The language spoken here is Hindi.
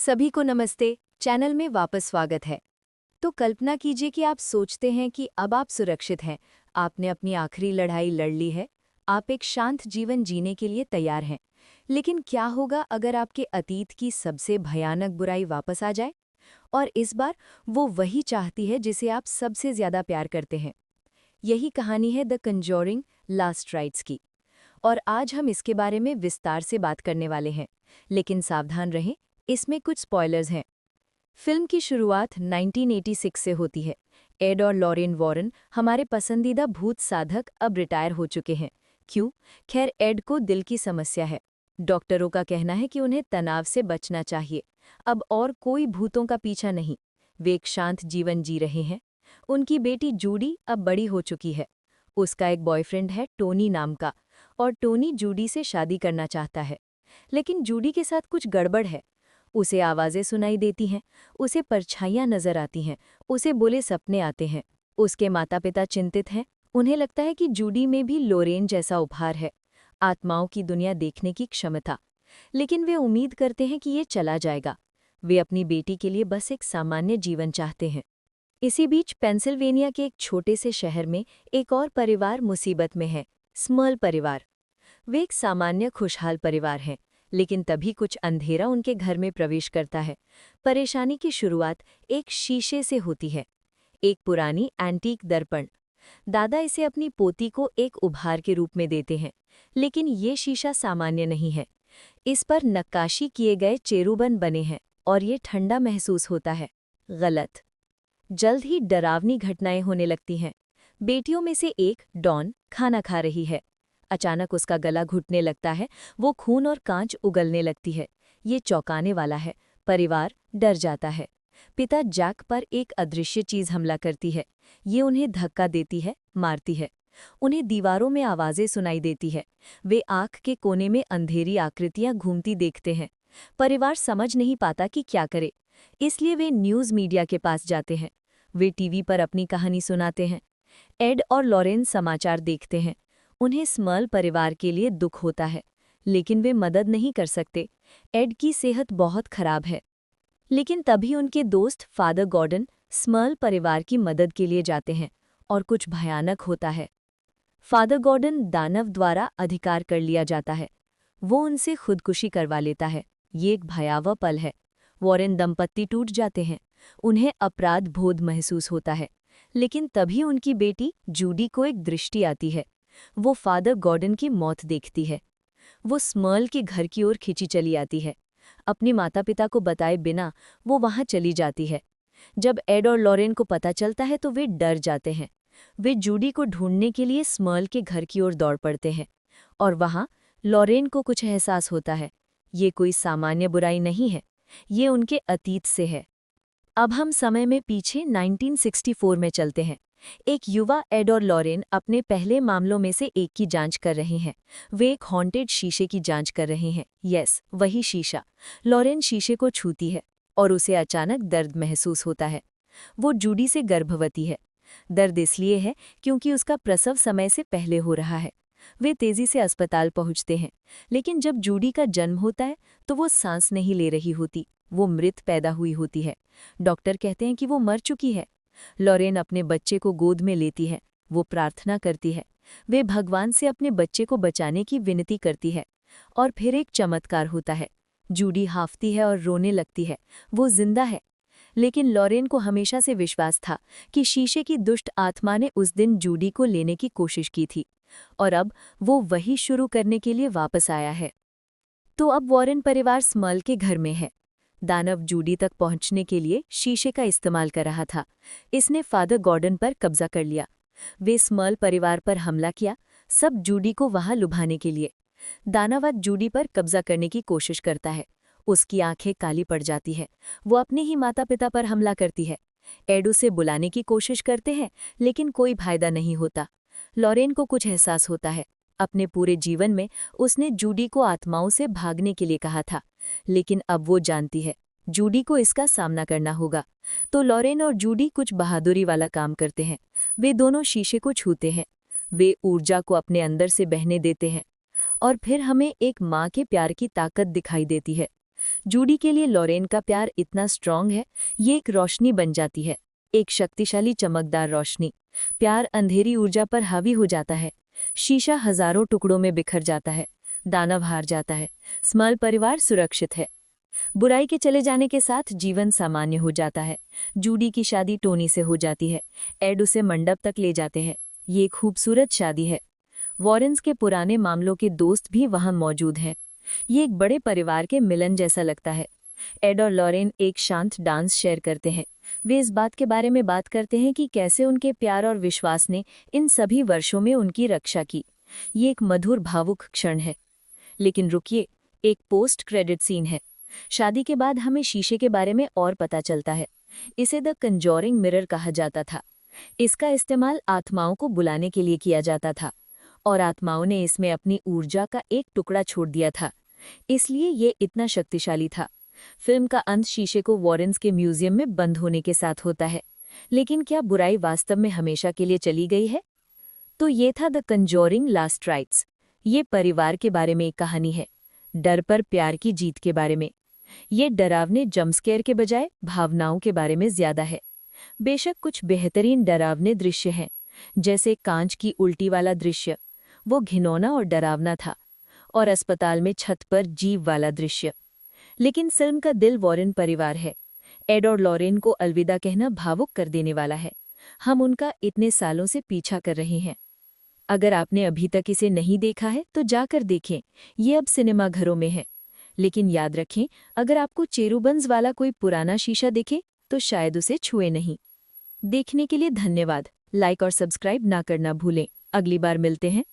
सभी को नमस्ते। चैनल में वापस स्वागत है। तो कल्पना कीजिए कि आप सोचते हैं कि अब आप सुरक्षित हैं, आपने अपनी आखिरी लड़ाई लड़ ली है, आप एक शांत जीवन जीने के लिए तैयार हैं। लेकिन क्या होगा अगर आपके अतीत की सबसे भयानक बुराई वापस आ जाए? और इस बार वो वही चाहती है जिसे आप सबसे ज्यादा प्यार करते हैं। यही कहानी है द कंजोरिंग लास्ट राइट्स की। और आज हम इसके बारे में विस्तार से बात करने वाले हैं। लेकिन सावधान रहें, इसमें कुछ स्पॉयलर्स हैं। फिल्म की शुरुआत 1986 से होती है। एड और लॉरेन वॉरेन, हमारे पसंदीदा भूत साधक, अब रिटायर हो चुके हैं। क्यों? खैर, एड को दिल की समस्या है। डॉक्टरों का कहना है कि उन्हें तनाव से बचना चाहिए। अब और कोई भूतों का पीछा नहीं। वे एक शांत जीवन जी रहे हैं। उनकी बेटी जूडी अब बड़ी हो चुकी है। उसका एक बॉयफ्रेंड है टोनी नाम का, और टोनी जूडी से शादी करना चाहता है। लेकिन जूडी के साथ कुछ गड़बड़ है। उसे आवाज़ें सुनाई देती हैं, उसे परछाइयाँ नजर आती हैं, उसे बुरे सपने आते हैं। उसके माता पिता चिंतित हैं। उन्हें लगता है कि जूडी में भी लोरेन जैसा उपहार है, आत्माओं की दुनिया देखने की क्षमता। लेकिन वे उम्मीद करते हैं कि ये चला जाएगा। वे अपनी बेटी के लिए बस एक सामान्य जीवन चाहते हैं। इसी बीच पेंसिल्वेनिया के एक छोटे से शहर में एक और परिवार मुसीबत में है, स्मर्ल परिवार। वे एक सामान्य खुशहाल परिवार हैं, लेकिन तभी कुछ अंधेरा उनके घर में प्रवेश करता है। परेशानी की शुरुआत एक शीशे से होती है, एक पुरानी एंटीक दर्पण। दादा इसे अपनी पोती को एक उपहार के रूप में देते हैं, लेकिन ये शीशा सामान्य नहीं है। इस पर नक्काशी किए गए चेरूबन बने हैं और ये ठंडा महसूस होता है। गलत। जल्द ही डरावनी घटनाएं होने लगती हैं। बेटियों में से एक, डॉन, खाना खा रही है। अचानक उसका गला घुटने लगता है, वो खून और कांच उगलने लगती है। ये चौंकाने वाला है। परिवार डर जाता है। पिता जैक पर एक अदृश्य चीज हमला करती है। ये उन्हें धक्का देती है, मारती है। उन्हें दीवारों में आवाजें सुनाई देती है। वे आंख के कोने में अंधेरी आकृतियां घूमती देखते हैं। परिवार समझ नहीं पाता कि क्या करे, इसलिए वे न्यूज़ मीडिया के पास जाते हैं। वे टीवी पर अपनी कहानी सुनाते हैं। एड और लॉरेन समाचार देखते हैं। उन्हें स्मर्ल परिवार के लिए दुख होता है, लेकिन वे मदद नहीं कर सकते। एड की सेहत बहुत खराब है। लेकिन तभी उनके दोस्त फादर गॉर्डन स्मर्ल परिवार की मदद के लिए जाते हैं, और कुछ भयानक होता है। फादर गॉर्डन दानव द्वारा अधिकार कर लिया जाता है। वो उनसे खुदकुशी करवा लेता है। ये एक भयावह पल है। वॉरेन दंपत्ति टूट जाते हैं। उन्हें अपराध बोध महसूस होता है। लेकिन तभी उनकी बेटी जूडी को एक दृष्टि आती है। वो फादर गॉर्डन की मौत देखती है। वो स्मर्ल के घर की ओर खिंची चली आती है। अपने माता पिता को बताए बिना वो वहां चली जाती है। जब एड और लॉरेन को पता चलता है तो वे डर जाते हैं। वे जूडी को ढूंढने के लिए स्मर्ल के घर की ओर दौड़ पड़ते हैं। और वहां लॉरेन को कुछ एहसास होता है। ये कोई सामान्य बुराई नहीं है, ये उनके अतीत से है। अब हम समय में पीछे 1964 में चलते हैं। एक युवा एड और लॉरेन अपने पहले मामलों में से एक की जांच कर रहे हैं। वे एक हॉन्टेड शीशे की जांच कर रहे हैं। यस, वही शीशा। लॉरेन शीशे को छूती है और उसे अचानक दर्द महसूस होता है। वो जूडी से गर्भवती है। दर्द इसलिए है क्योंकि उसका प्रसव समय से पहले हो रहा है। वे तेजी से अस्पताल पहुंचते हैं, लेकिन जब जूडी का जन्म होता है तो वो सांस नहीं ले रही होती। वो मृत पैदा हुई होती है। डॉक्टर कहते हैं कि वो मर चुकी है। लॉरेन अपने बच्चे को गोद में लेती है। वो प्रार्थना करती है। वे भगवान से अपने बच्चे को बचाने की विनती करती है। और फिर एक चमत्कार होता है। जूडी हांफती है और रोने लगती है। वो जिंदा है। लेकिन लॉरेन को हमेशा से विश्वास था कि शीशे की दुष्ट आत्मा ने उस दिन जूडी को लेने की कोशिश की थी, और अब वो वही शुरू करने के लिए वापस आया है। तो अब वॉरेन परिवार स्मर्ल के घर में है। दानव जूडी तक पहुंचने के लिए शीशे का इस्तेमाल कर रहा था। इसने फादर गॉर्डन पर कब्जा कर लिया। वे स्मर्ल परिवार पर हमला किया, सब जूडी को वहां लुभाने के लिए। दानव आज जूडी पर कब्जा करने की कोशिश करता है। उसकी आंखें काली पड़ जाती है। वो अपने ही माता पिता पर हमला करती है। एड उसे बुलाने की कोशिश करते हैं, लेकिन कोई फायदा नहीं होता। लॉरेन को कुछ एहसास होता है। अपने पूरे जीवन में उसने जूडी को आत्माओं से भागने के लिए कहा था, लेकिन अब वो जानती है जूडी को इसका सामना करना होगा। तो लॉरेन और जूडी कुछ बहादुरी वाला काम करते हैं। वे दोनों शीशे को छूते हैं। वे ऊर्जा को अपने अंदर से बहने देते हैं, और फिर हमें एक माँ के प्यार की ताकत दिखाई देती है। जूडी के लिए लॉरेन का प्यार इतना स्ट्रांग है, ये एक रोशनी बन जाती है, एक शक्तिशाली चमकदार रोशनी। प्यार अंधेरी ऊर्जा पर हावी हो जाता है। शीशा हजारों टुकड़ों में बिखर जाता है, दानव हार जाता है, स्मॉल परिवार सुरक्षित है। बुराई के चले जाने के साथ जीवन सामान्य हो जाता है। जूडी की शादी टोनी से हो जाती है। एड उसे मंडप तक ले जाते हैं। ये एक खूबसूरत शादी है। वॉरेन्स के पुराने मामलों के दोस्त भी वहां मौजूद हैं। ये एक बड़े परिवार के मिलन जैसा लगता है। एड और लॉरेन एक शांत डांस शेयर करते हैं। वे इस बात के बारे में बात करते हैं कि कैसे उनके प्यार और विश्वास ने इन सभी वर्षों में उनकी रक्षा की। ये एक मधुर भावुक क्षण है। लेकिन रुकिए, एक पोस्ट क्रेडिट सीन है। शादी के बाद हमें शीशे के बारे में और पता चलता है। इसे द कंजोरिंग मिरर कहा जाता था। इसका इस्तेमाल आत्माओं को बुलाने के लिए किया जाता था, और आत्माओं ने इसमें अपनी ऊर्जा का एक टुकड़ा छोड़ दिया था। इसलिए ये इतना शक्तिशाली था। फिल्म का अंत शीशे को वॉरेन्स के म्यूजियम में बंद होने के साथ होता है। लेकिन क्या बुराई वास्तव में हमेशा के लिए चली गई है? तो ये था द कंजोरिंग लास्ट राइट्स। ये परिवार के बारे में एक कहानी है, डर पर प्यार की जीत के बारे में। ये डरावने जंपस्केयर के बजाय भावनाओं के बारे में ज्यादा है। बेशक कुछ बेहतरीन डरावने दृश्य हैं, जैसे कांच की उल्टी वाला दृश्य, वो घिनौना और डरावना था, और अस्पताल में छत पर जीव वाला दृश्य। लेकिन फिल्म का दिल वॉरेन परिवार है। एड और लॉरेन को अलविदा कहना भावुक कर देने वाला है। हम उनका इतने सालों से पीछा कर रहे हैं। अगर आपने अभी तक इसे नहीं देखा है तो जाकर देखें, ये अब सिनेमाघरों में है। लेकिन याद रखें, अगर आपको चेरुबंस वाला कोई पुराना शीशा दिखे तो शायद उसे छुए नहीं। देखने के लिए धन्यवाद। लाइक और सब्सक्राइब ना करना भूलें। अगली बार मिलते हैं।